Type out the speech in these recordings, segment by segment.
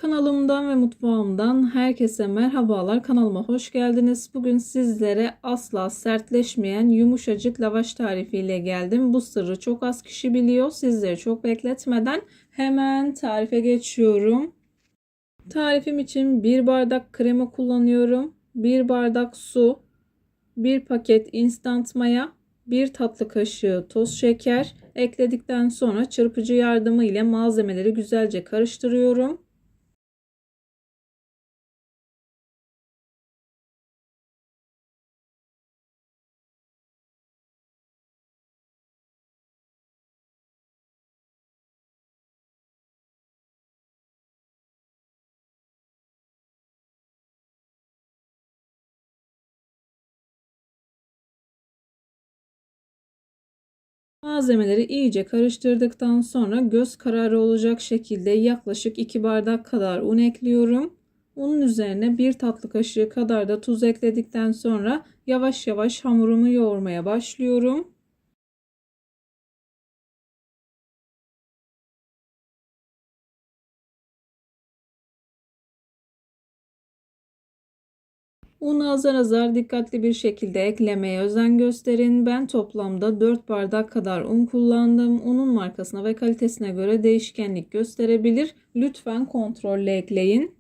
Kanalımdan ve mutfağımdan herkese merhabalar. Kanalıma hoş geldiniz. Bugün sizlere asla sertleşmeyen yumuşacık lavaş tarifiyle geldim. Bu sırrı çok az kişi biliyor. Sizleri çok bekletmeden hemen tarife geçiyorum. Tarifim için 1 bardak krema kullanıyorum. 1 bardak su, 1 paket instant maya, 1 tatlı kaşığı toz şeker ekledikten sonra çırpıcı yardımı ile malzemeleri güzelce karıştırıyorum. Malzemeleri iyice karıştırdıktan sonra göz kararı olacak şekilde yaklaşık 2 bardak kadar un ekliyorum. Unun üzerine 1 tatlı kaşığı kadar da tuz ekledikten sonra yavaş yavaş hamurumu yoğurmaya başlıyorum. Unu azar azar dikkatli bir şekilde eklemeye özen gösterin. Ben toplamda 4 bardak kadar un kullandım. Unun markasına ve kalitesine göre değişkenlik gösterebilir. Lütfen kontrollü ekleyin.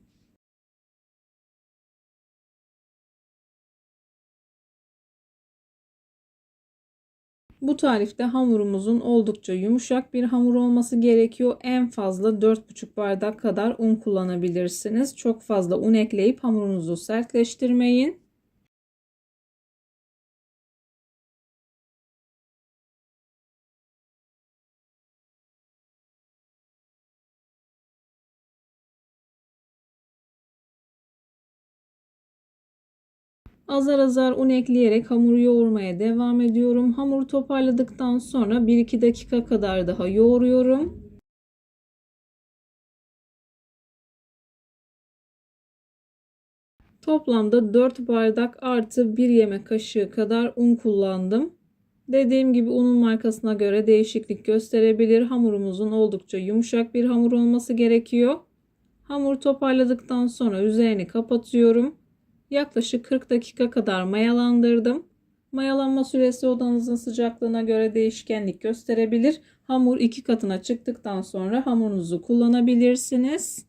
Bu tarifte hamurumuzun oldukça yumuşak bir hamur olması gerekiyor. En fazla 4,5 bardak kadar un kullanabilirsiniz. Çok fazla un ekleyip hamurunuzu sertleştirmeyin. Azar azar un ekleyerek hamuru yoğurmaya devam ediyorum. Hamuru toparladıktan sonra 1-2 dakika kadar daha yoğuruyorum. Toplamda 4 bardak artı 1 yemek kaşığı kadar un kullandım. Dediğim gibi unun markasına göre değişiklik gösterebilir. Hamurumuzun oldukça yumuşak bir hamur olması gerekiyor. Hamur toparladıktan sonra üzerini kapatıyorum. Yaklaşık 40 dakika kadar mayalandırdım. Mayalanma süresi odanızın sıcaklığına göre değişkenlik gösterebilir. Hamur 2 katına çıktıktan sonra hamurunuzu kullanabilirsiniz.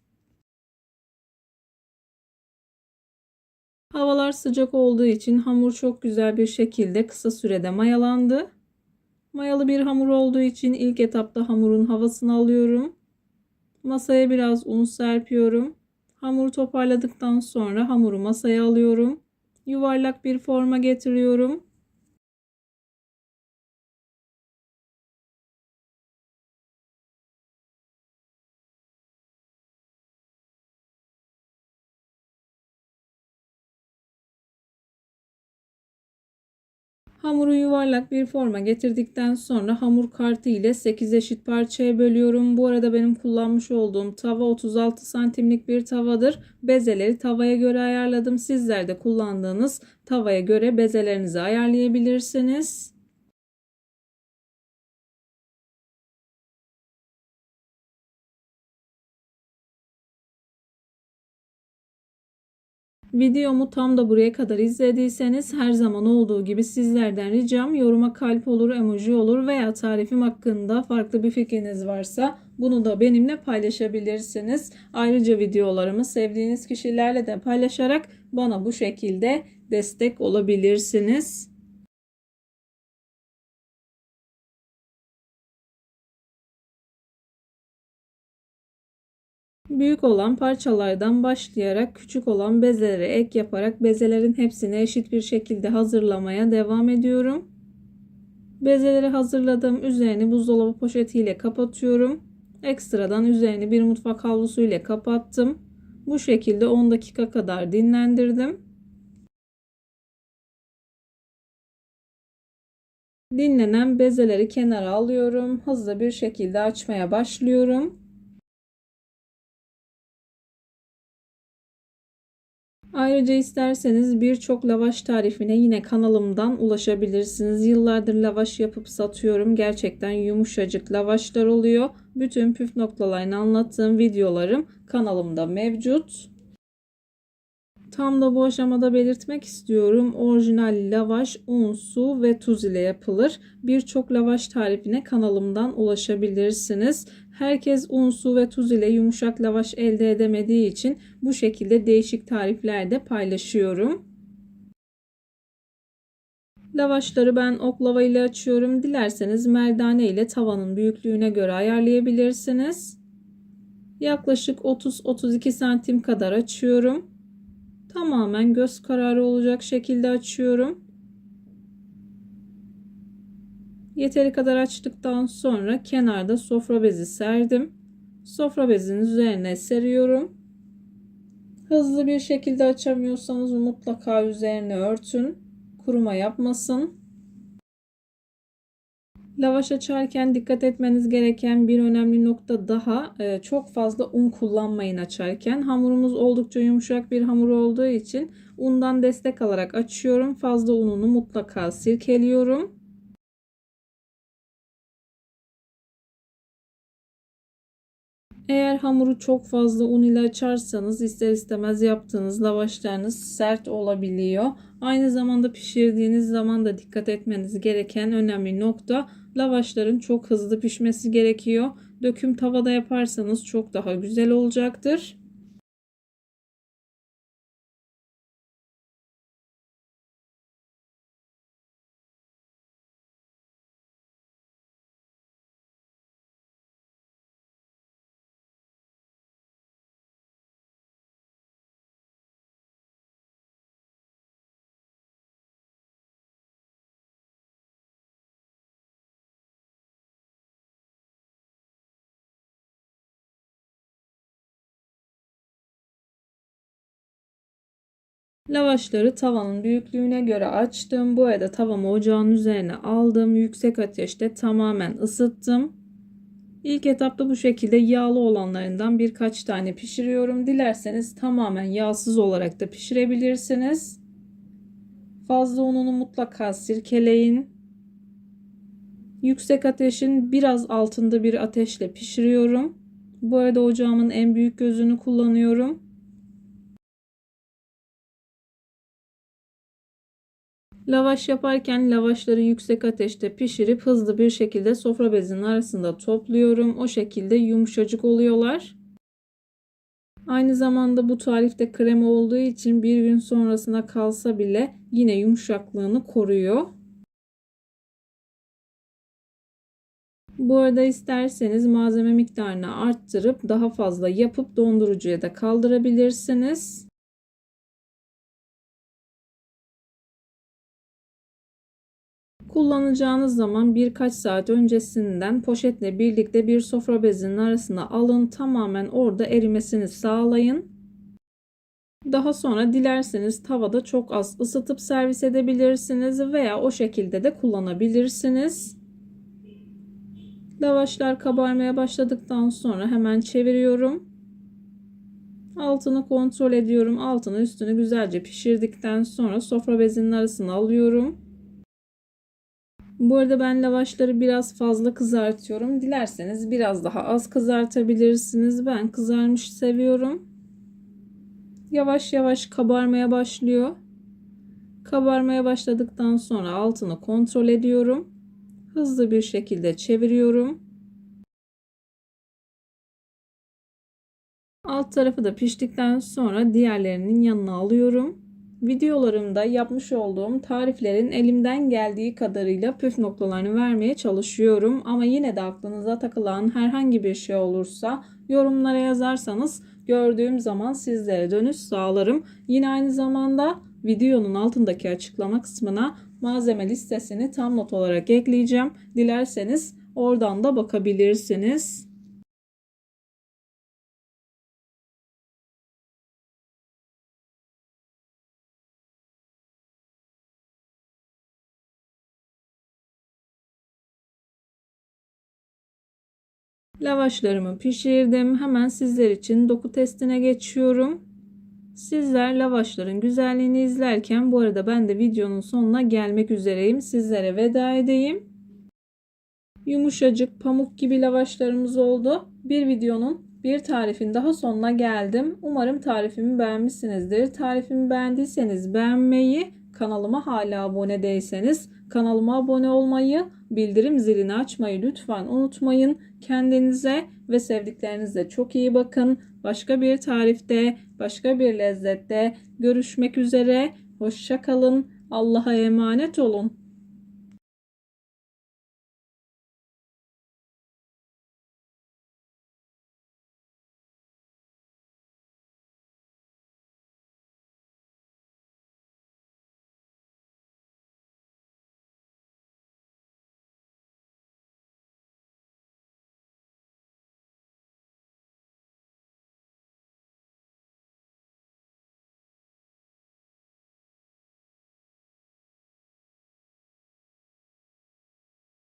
Havalar sıcak olduğu için hamur çok güzel bir şekilde kısa sürede mayalandı. Mayalı bir hamur olduğu için ilk etapta hamurun havasını alıyorum. Masaya biraz un serpiyorum. Hamuru toparladıktan sonra hamuru masaya alıyorum. Yuvarlak bir forma getiriyorum. Hamuru yuvarlak bir forma getirdikten sonra hamur kartı ile 8 eşit parçaya bölüyorum. Bu arada benim kullanmış olduğum tava 36 santimlik bir tavadır. Bezeleri tavaya göre ayarladım. Sizler de kullandığınız tavaya göre bezelerinizi ayarlayabilirsiniz. Videomu tam da buraya kadar izlediyseniz her zaman olduğu gibi sizlerden ricam yoruma kalp olur, emoji olur veya tarifim hakkında farklı bir fikriniz varsa bunu da benimle paylaşabilirsiniz. Ayrıca videolarımı sevdiğiniz kişilerle de paylaşarak bana bu şekilde destek olabilirsiniz. Büyük olan parçalardan başlayarak küçük olan bezelere ek yaparak bezelerin hepsini eşit bir şekilde hazırlamaya devam ediyorum. Bezeleri hazırladım. Üzerini buzdolabı poşetiyle kapatıyorum. Ekstradan üzerini bir mutfak havlusu ile kapattım. Bu şekilde 10 dakika kadar dinlendirdim. Dinlenen bezeleri kenara alıyorum. Hızlı bir şekilde açmaya başlıyorum. Ayrıca isterseniz birçok lavaş tarifine yine kanalımdan ulaşabilirsiniz. Yıllardır lavaş yapıp satıyorum. Gerçekten yumuşacık lavaşlar oluyor. Bütün püf noktalarını anlattığım videolarım kanalımda mevcut. Tam da bu aşamada belirtmek istiyorum. Orijinal lavaş un, su ve tuz ile yapılır. Birçok lavaş tarifine kanalımdan ulaşabilirsiniz. Herkes un, su ve tuz ile yumuşak lavaş elde edemediği için bu şekilde değişik tariflerde paylaşıyorum. Lavaşları ben oklava ile açıyorum. Dilerseniz merdane ile tavanın büyüklüğüne göre ayarlayabilirsiniz. Yaklaşık 30-32 santim kadar açıyorum. Tamamen göz kararı olacak şekilde açıyorum. Yeteri kadar açtıktan sonra kenarda sofra bezi serdim. Sofra bezinin üzerine seriyorum. Hızlı bir şekilde açamıyorsanız mutlaka üzerine örtün. Kuruma yapmasın. Lavaş açarken dikkat etmeniz gereken bir önemli nokta daha, çok fazla un kullanmayın açarken. Hamurumuz oldukça yumuşak bir hamur olduğu için undan destek alarak açıyorum. Fazla ununu mutlaka sirkeliyorum. Eğer hamuru çok fazla un ile açarsanız ister istemez yaptığınız lavaşlarınız sert olabiliyor. Aynı zamanda pişirdiğiniz zaman da dikkat etmeniz gereken önemli nokta, lavaşların çok hızlı pişmesi gerekiyor. Döküm tavada yaparsanız çok daha güzel olacaktır. Lavaşları tavanın büyüklüğüne göre açtım. Bu arada tavamı ocağın üzerine aldım. Yüksek ateşte tamamen ısıttım. İlk etapta bu şekilde yağlı olanlarından birkaç tane pişiriyorum. Dilerseniz tamamen yağsız olarak da pişirebilirsiniz. Fazla ununu mutlaka sirkeleyin. Yüksek ateşin biraz altında bir ateşle pişiriyorum. Bu arada ocağımın en büyük gözünü kullanıyorum. Lavaş yaparken lavaşları yüksek ateşte pişirip hızlı bir şekilde sofra bezinin arasında topluyorum. O şekilde yumuşacık oluyorlar. Aynı zamanda bu tarifte krema olduğu için bir gün sonrasına kalsa bile yine yumuşaklığını koruyor. Bu arada isterseniz malzeme miktarını arttırıp daha fazla yapıp dondurucuya da kaldırabilirsiniz. Kullanacağınız zaman birkaç saat öncesinden poşetle birlikte bir sofra bezinin arasına alın. Tamamen orada erimesini sağlayın. Daha sonra dilerseniz tavada çok az ısıtıp servis edebilirsiniz veya o şekilde de kullanabilirsiniz. Lavaşlar kabarmaya başladıktan sonra hemen çeviriyorum. Altını kontrol ediyorum. Altını üstünü güzelce pişirdikten sonra sofra bezinin arasına alıyorum. Bu arada ben lavaşları biraz fazla kızartıyorum. Dilerseniz biraz daha az kızartabilirsiniz. Ben kızarmış seviyorum. Yavaş yavaş kabarmaya başlıyor. Kabarmaya başladıktan sonra altını kontrol ediyorum. Hızlı bir şekilde çeviriyorum. Alt tarafı da piştikten sonra diğerlerinin yanına alıyorum. Videolarımda yapmış olduğum tariflerin elimden geldiği kadarıyla püf noktalarını vermeye çalışıyorum. Ama yine de aklınıza takılan herhangi bir şey olursa yorumlara yazarsanız gördüğüm zaman sizlere dönüş sağlarım. Yine aynı zamanda videonun altındaki açıklama kısmına malzeme listesini tam not olarak ekleyeceğim. Dilerseniz oradan da bakabilirsiniz. Lavaşlarımı pişirdim. Hemen sizler için doku testine geçiyorum. Sizler lavaşların güzelliğini izlerken bu arada ben de videonun sonuna gelmek üzereyim. Sizlere veda edeyim. Yumuşacık pamuk gibi lavaşlarımız oldu. Bir videonun bir tarifin daha sonuna geldim. Umarım tarifimi beğenmişsinizdir. Tarifimi beğendiyseniz beğenmeyi, kanalıma hala abone değilseniz kanalıma abone olmayı, bildirim zilini açmayı lütfen unutmayın. Kendinize ve sevdiklerinize çok iyi bakın. Başka bir tarifte, başka bir lezzette görüşmek üzere. Hoşça kalın. Allah'a emanet olun.